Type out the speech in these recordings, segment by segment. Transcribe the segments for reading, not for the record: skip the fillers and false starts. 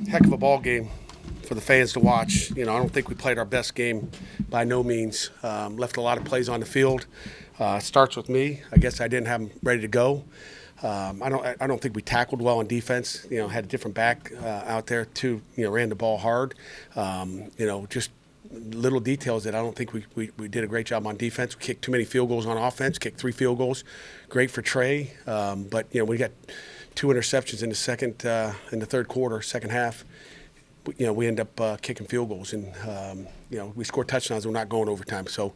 heck of a ball game for the fans to watch. I don't think we played our best game by no means. Left a lot of plays on the field. Starts with me. I guess I didn't have them ready to go. I don't think we tackled well on defense. Had a different back out there too. Ran the ball hard. Just little details that I don't think we did a great job on defense. We kicked too many field goals on offense. Kicked 3 field goals. Great for Trey, but we got 2 interceptions in the third quarter, second half. We end up kicking field goals, and we score touchdowns. We're not going overtime, so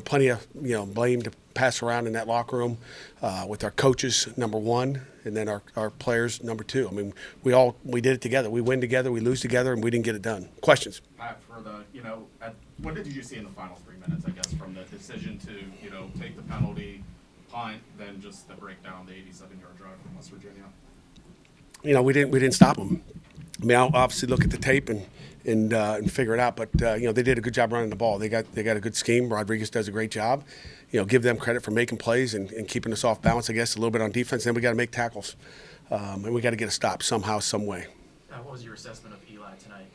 plenty of blame to pass around in that locker room with our coaches, number one, and then our players, number two. I mean, we did it together. We win together, we lose together, and we didn't get it done. Questions? For the what did you see in the final 3 minutes? I guess from the decision to take the penalty, punt, then just the breakdown, the 87-yard drive from West Virginia. We didn't stop them. I mean, I'll obviously look at the tape and figure it out. But they did a good job running the ball. They got a good scheme. Rodriguez does a great job. Give them credit for making plays and keeping us off balance. I guess a little bit on defense. Then we got to make tackles, and we got to get a stop somehow, some way. What was your assessment of Eli tonight?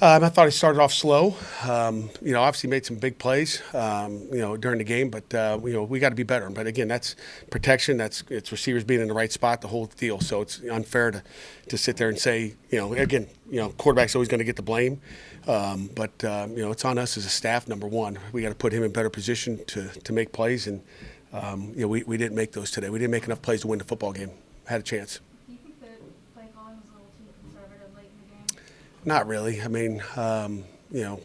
I thought he started off slow. Obviously made some big plays, during the game. But we got to be better. But again, that's protection. It's receivers being in the right spot, the whole deal. So it's unfair to sit there and say, quarterback's always going to get the blame. But it's on us as a staff. Number one, we got to put him in better position to make plays. And we didn't make those today. We didn't make enough plays to win the football game. Had a chance. Do you think that play calling was a little too conservative late in the game? Not really. I mean,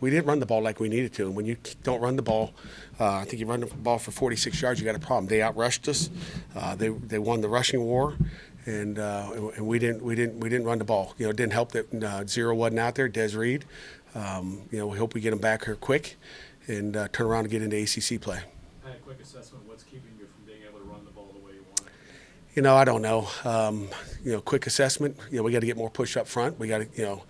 we didn't run the ball like we needed to. And when you don't run the ball, I think you run the ball for 46 yards, you got a problem. They outrushed us. They won the rushing war, and we didn't run the ball. It didn't help that Zero wasn't out there. Des Reed. We hope we get him back here quick and turn around and get into ACC play. Had a quick assessment of what's keeping you from being able to run the ball the way you want it. I don't know. Quick assessment. We got to get more push up front. We got to,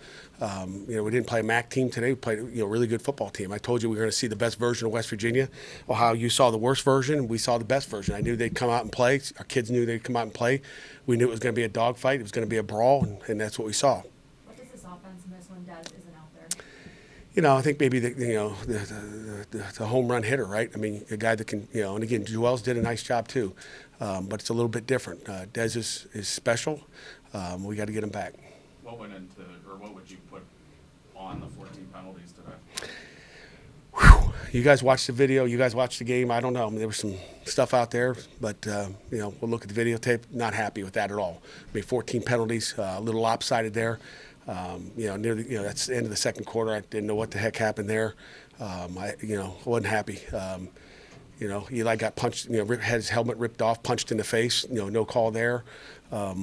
we didn't play a MAC team today. We played, a really good football team. I told you we were going to see the best version of West Virginia. Ohio, you saw the worst version. We saw the best version. I knew they'd come out and play. Our kids knew they'd come out and play. We knew it was going to be a dogfight. It was going to be a brawl, and that's what we saw. What does this offense miss when Dez isn't out there? I think maybe the home run hitter, right? I mean, a guy that can, and again, Joels did a nice job too, but it's a little bit different. Dez is special. We got to get him back. What went into, or what would you put on the 14 penalties today? Whew. You guys watched the video. You guys watched the game. I don't know. I mean, there was some stuff out there, but we'll look at the videotape. Not happy with that at all. I mean, 14 penalties, a little lopsided there. That's the end of the second quarter. I didn't know what the heck happened there. I wasn't happy. Eli got punched. Had his helmet ripped off, punched in the face. No call there. But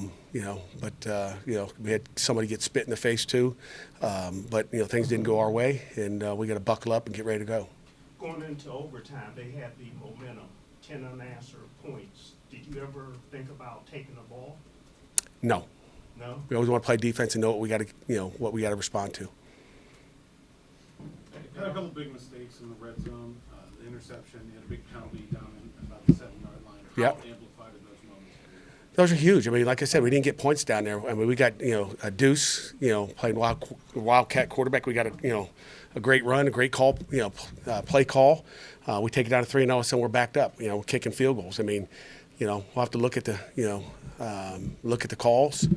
we had somebody get spit in the face too. But things didn't go our way, and we got to buckle up and get ready to go. Going into overtime, they had the momentum, 10 unanswered points. Did you ever think about taking the ball? No. No? We always want to play defense and know what we got to respond to. Had a couple big mistakes in the red zone. The interception, you had a big penalty down in about the 7-yard line. How Yep. amplified are those moments for you? Those are huge. I mean, like I said, we didn't get points down there. I mean, we got a Deuce, playing wildcat quarterback. We got a great run, a great call, play call. We take it down to 3-0, and all of a sudden we're backed up. We're kicking field goals. I mean, we'll have to look at the calls.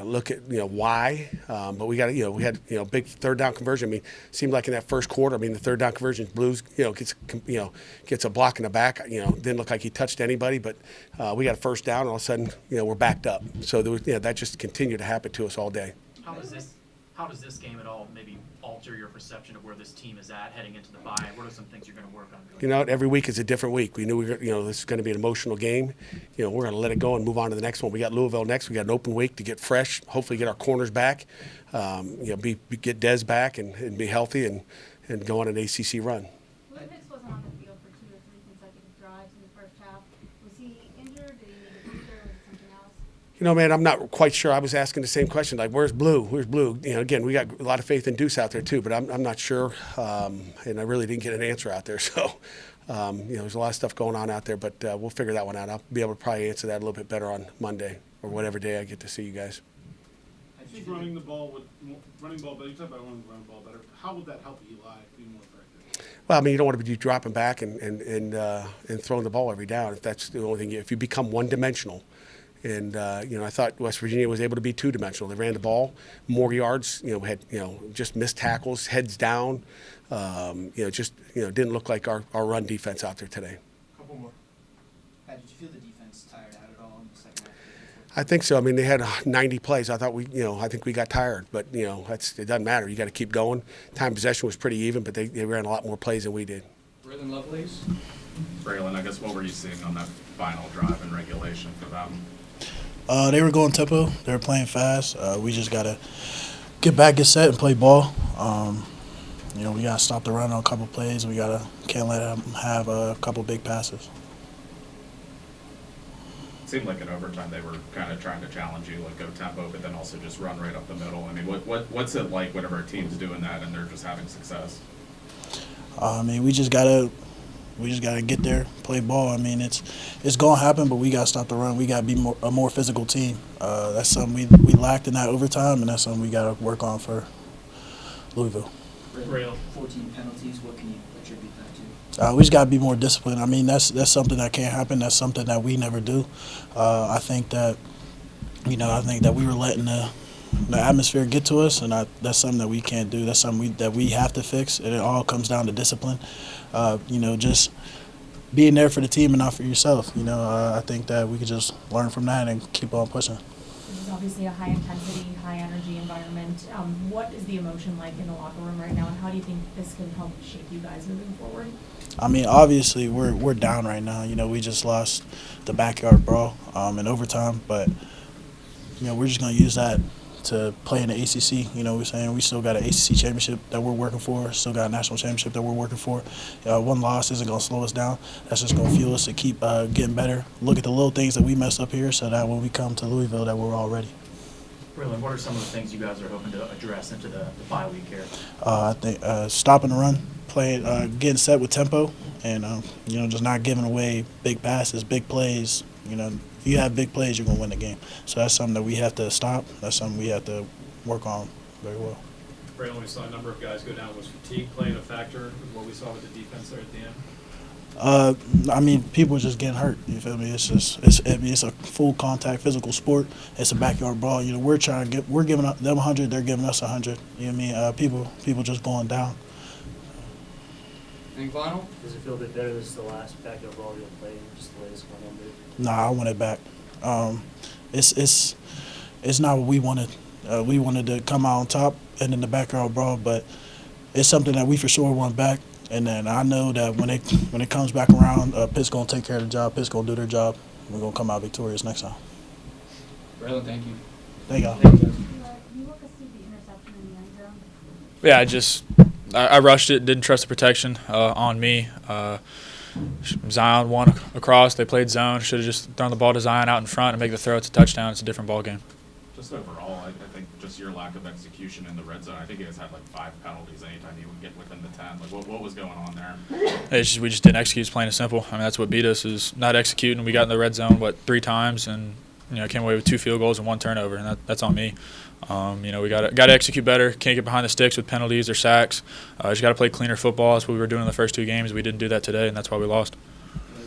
Look at why, but we got we had big third down conversion. I mean, seemed like in that first quarter. I mean, the third down conversion, Blues gets a block in the back. Didn't look like he touched anybody, but we got a first down. And all of a sudden, we're backed up. So there was, that just continued to happen to us all day. How does this game at all maybe alter your perception of where this team is at heading into the bye? What are some things you're going to work on? Every week is a different week. We knew this is going to be an emotional game. We're going to let it go and move on to the next one. We got Louisville next. We got an open week to get fresh. Hopefully, get our corners back. Get Dez back and be healthy and go on an ACC run. Will Hicks wasn't on the field for 2 or 3 consecutive drives in the first half. Was he injured? Did he need a breather, or was it something else? Man, I'm not quite sure. I was asking the same question, like, where's Blue? Where's Blue? Again, we got a lot of faith in Deuce out there too, but I'm not sure, and I really didn't get an answer out there. So, there's a lot of stuff going on out there, but we'll figure that one out. I'll be able to probably answer that a little bit better on Monday or whatever day I get to see you guys. I Just running the ball better. You talk about running the ball better. How would that help Eli be more effective? Well, I mean, you don't want to be dropping back and throwing the ball every down if that's the only thing. If you become one-dimensional, and I thought West Virginia was able to be two-dimensional. They ran the ball more yards. Had just missed tackles, heads down. Didn't look like our run defense out there today. Couple more. How did you feel the defense tired out at all in the second half? I think so. I mean, they had 90 plays. I thought I think we got tired, but it doesn't matter. You got to keep going. Time possession was pretty even, but they ran a lot more plays than we did. Braylon Lovelace. Braylon, I guess what were you seeing on that final drive in regulation for them? They were going tempo. They were playing fast. We just got to get back, get set, and play ball. We got to stop the run on a couple plays. Can't let them have a couple big passes. It seemed like in overtime they were kind of trying to challenge you, like go tempo, but then also just run right up the middle. I mean, what's it like whenever a team's doing that and they're just having success? We just gotta get there, play ball. I mean, it's gonna happen, but we gotta stop the run. We gotta be a more physical team. That's something we lacked in that overtime, and that's something we gotta work on for Louisville. Real. 14 penalties. What can you attribute that to? We just gotta be more disciplined. I mean, that's something that can't happen. That's something that we never do. I think that we were letting the atmosphere get to us, and that's something that we can't do. That's something that we have to fix, and it all comes down to discipline. Just being there for the team and not for yourself. I think that we could just learn from that and keep on pushing. This is obviously a high-intensity, high-energy environment. What is the emotion like in the locker room right now, and how do you think this can help shape you guys moving forward? I mean, obviously, we're down right now. We just lost the backyard brawl in overtime, but we're just going to use that to play in the ACC. We're saying we still got an ACC championship that we're working for, still got a national championship that we're working for. One loss isn't going to slow us down. That's just going to fuel us to keep getting better. Look at the little things that we messed up here so that when we come to Louisville that we're all ready. Braylon, what are some of the things you guys are hoping to address into the bye week here? I think stopping the run, playing, getting set with tempo, and just not giving away big passes, big plays. If you have big plays, you're going to win the game. So that's something that we have to stop. That's something we have to work on very well. Braylon, we saw a number of guys go down. Was fatigue playing a factor with what we saw with the defense there at the end? People are just getting hurt. You feel me? It's a full contact physical sport. It's a backyard brawl. We're giving them 100, they're giving us 100. You know what I mean? People just going down. Anything final? Does it feel a bit better this is the last backyard brawl you'll play, just the latest one on it? Nah, I want it back. It's not what we wanted. We wanted to come out on top and in the backyard brawl, but it's something that we for sure want back. And then I know that when it comes back around, Pitt's gonna take care of the job. Pitt's gonna do their job. We're gonna come out victorious next time. Braylon, thank you. Thank y'all. Can you walk us through the interception in the end zone? Yeah, I rushed it, didn't trust the protection on me. Zion won across. They played zone. Should have just thrown the ball to Zion out in front and make the throw. It's a touchdown. It's a different ball game. Just overall, I think just your lack of execution in the red zone. I think you guys had like 5 penalties anytime you would get within the 10. Like, what was going on there? We just didn't execute. It's plain and simple. I mean, that's what beat us is not executing. We got in the red zone 3 times and came away with 2 field goals and 1 turnover, and that's on me. We got to execute better. Can't get behind the sticks with penalties or sacks. Just got to play cleaner football. That's what we were doing in the first 2 games. We didn't do that today, and that's why we lost.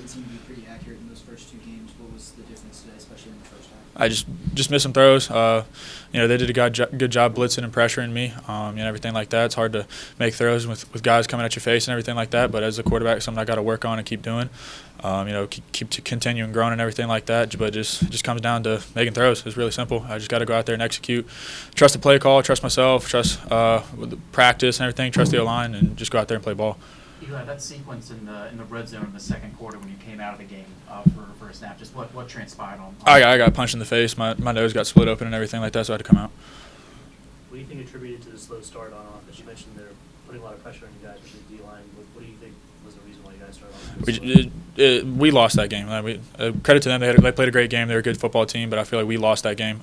You seemed to be pretty accurate in those first 2 games. What was the difference today, especially in the first half? I just missed some throws. They did a good job blitzing and pressuring me, everything like that. It's hard to make throws with guys coming at your face and everything like that. But as a quarterback, it's something I got to work on and keep doing. Keep continuing growing and everything like that. But it just comes down to making throws. It's really simple. I just got to go out there and execute. Trust the play call. Trust myself. Trust with the practice and everything. Trust the O-line and just go out there and play ball. Eli, that sequence in the red zone in the second quarter when you came out of the game for a snap, just what transpired on I got punched in the face. My nose got split open and everything like that, so I had to come out. What do you think attributed to the slow start on offense? You mentioned they're putting a lot of pressure on you guys with the D-line. What do you think was the reason why you guys started off? We lost that game. Credit to them. They played a great game. They're a good football team, but I feel like we lost that game.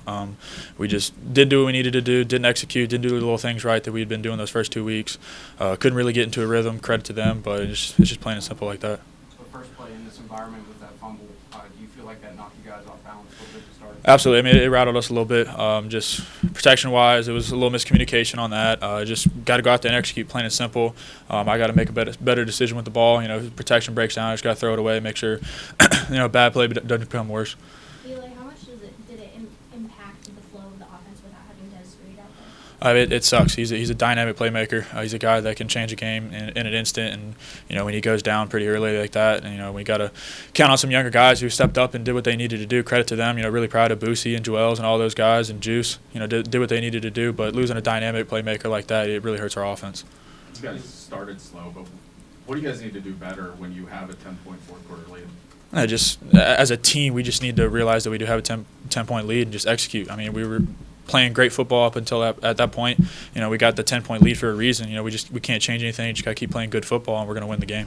We just didn't do what we needed to do, didn't execute, didn't do the little things right that we had been doing those first 2 weeks. Couldn't really get into a rhythm. Credit to them, but it's just plain and simple like that. So first play in this environment with that fumble, do you feel like that knocked you guys off balance a little bit to start? Absolutely. I mean, it rattled us a little bit. Just protection-wise, it was a little miscommunication on that. Just got to go out there and execute, plain and simple. I got to make a better decision with the ball. You know, if protection breaks down, I just got to throw it away, make sure, bad play doesn't become worse. Eli, how much did it impact the flow of the offense without having Des Reed out there? It sucks. He's a dynamic playmaker. He's a guy that can change a game in an instant. And when he goes down pretty early like that, and we got to count on some younger guys who stepped up and did what they needed to do. Credit to them. Really proud of Boosie and Joels and all those guys and Juice. Did what they needed to do. But losing a dynamic playmaker like that, it really hurts our offense. You guys started slow, but what do you guys need to do better when you have a 10-point fourth quarter lead? Just as a team, we just need to realize that we do have a 10-point lead and just execute. I mean, we were playing great football up until at that point. We got the 10-point lead for a reason. We can't change anything. Just got to keep playing good football, and we're going to win the game.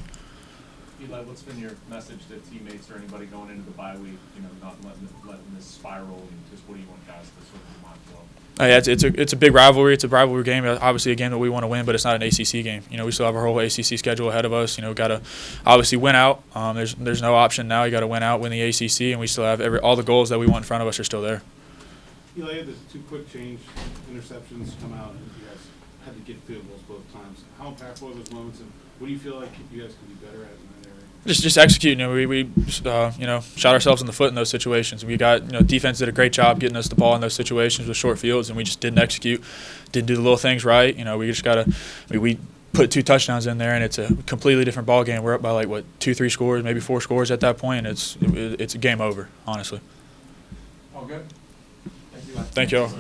Eli, what's been your message to teammates or anybody going into the bye week? Not letting this spiral, and just what do you want guys to sort of be mindful of? It's a big rivalry. It's a rivalry game. Obviously, a game that we want to win, but it's not an ACC game. We still have our whole ACC schedule ahead of us. Got to obviously win out. There's no option now. You got to win out, win the ACC, and we still have all the goals that we want in front of us are still there. Eli, had the two quick change interceptions come out, and you guys had to get field goals both times. How impactful are those moments, and what do you feel like you guys can be better at in that area? Just executing. We shot ourselves in the foot in those situations. We got defense did a great job getting us the ball in those situations with short fields, and we just didn't execute. Didn't do the little things right. We just gotta. We put 2 touchdowns in there, and it's a completely different ball game. We're up by 2-3 scores, maybe 4 scores at that point, and it's a game over. Honestly. All good. Thank you all.